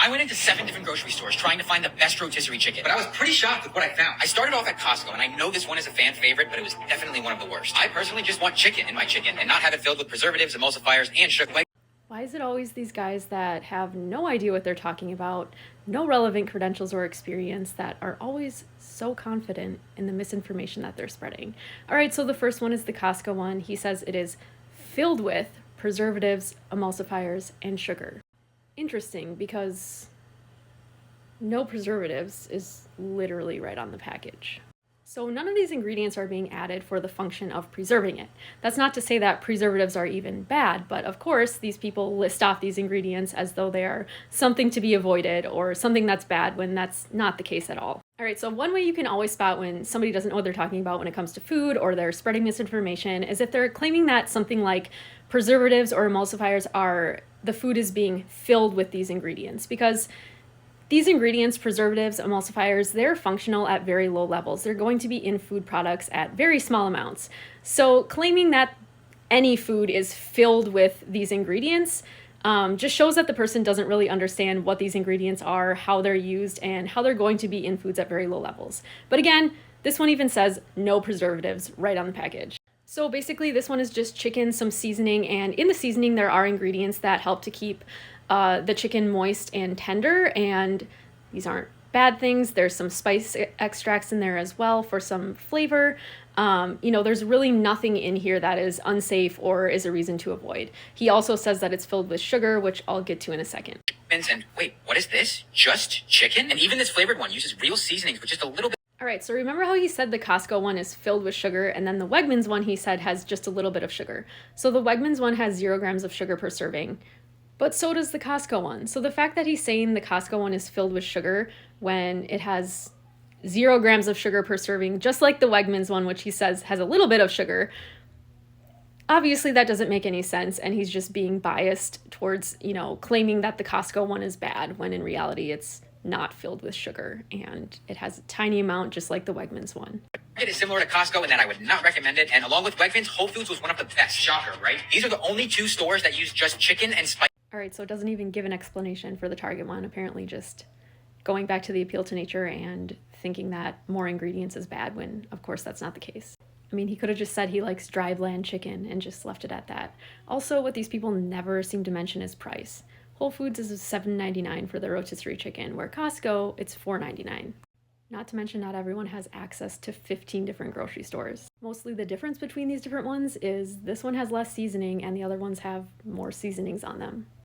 I went into 7 different grocery stores trying to find the best rotisserie chicken, but I was pretty shocked with what I found. I started off at Costco, and I know this one is a fan favorite, but it was definitely one of the worst. I personally just want chicken in my chicken and not have it filled with preservatives, emulsifiers, and sugar. Why is it always these guys that have no idea what they're talking about, no relevant credentials or experience, that are always so confident in the misinformation that they're spreading? All right, so the first one is the Costco one. He says it is filled with preservatives, emulsifiers, and sugar. Interesting, because no preservatives is literally right on the package. So none of these ingredients are being added for the function of preserving it. That's not to say that preservatives are even bad, but of course these people list off these ingredients as though they are something to be avoided or something that's bad, when that's not the case at all. All right, so one way you can always spot when somebody doesn't know what they're talking about when it comes to food, or they're spreading misinformation, is if they're claiming that something like preservatives or emulsifiers the food is being filled with these ingredients, because these ingredients, preservatives, emulsifiers, they're functional at very low levels. They're going to be in food products at very small amounts. So claiming that any food is filled with these ingredients just shows that the person doesn't really understand what these ingredients are, how they're used, and how they're going to be in foods at very low levels. But again, this one even says no preservatives right on the package. So basically this one is just chicken, some seasoning, and in the seasoning there are ingredients that help to keep the chicken moist and tender, and these aren't bad things. There's some spice extracts in there as well for some flavor. There's really nothing in here that is unsafe or is a reason to avoid. He also says that it's filled with sugar, which I'll get to in a second. And wait, what is this? Just chicken? And even this flavored one uses real seasonings with just a little bit. All right, so remember how he said the Costco one is filled with sugar, and then the Wegmans one he said has just a little bit of sugar. So the Wegmans one has 0 grams of sugar per serving, but so does the Costco one. So the fact that he's saying the Costco one is filled with sugar when it has 0 grams of sugar per serving, just like the Wegmans one, which he says has a little bit of sugar, obviously that doesn't make any sense, and he's just being biased towards, claiming that the Costco one is bad, when in reality it's not filled with sugar, and it has a tiny amount just like the Wegmans one. It is similar to Costco in that I would not recommend it, and along with Wegmans, Whole Foods was one of the best. Shocker, right? These are the only 2 stores that use just chicken and spice. All right, so it doesn't even give an explanation for the Target one, apparently just going back to the appeal to nature and thinking that more ingredients is bad, when of course that's not the case. I mean, he could have just said he likes dry bland chicken and just left it at that. Also, what these people never seem to mention is price. Whole Foods is $7.99 for the rotisserie chicken, where Costco, it's $4.99. Not to mention, not everyone has access to 15 different grocery stores. Mostly the difference between these different ones is this one has less seasoning and the other ones have more seasonings on them.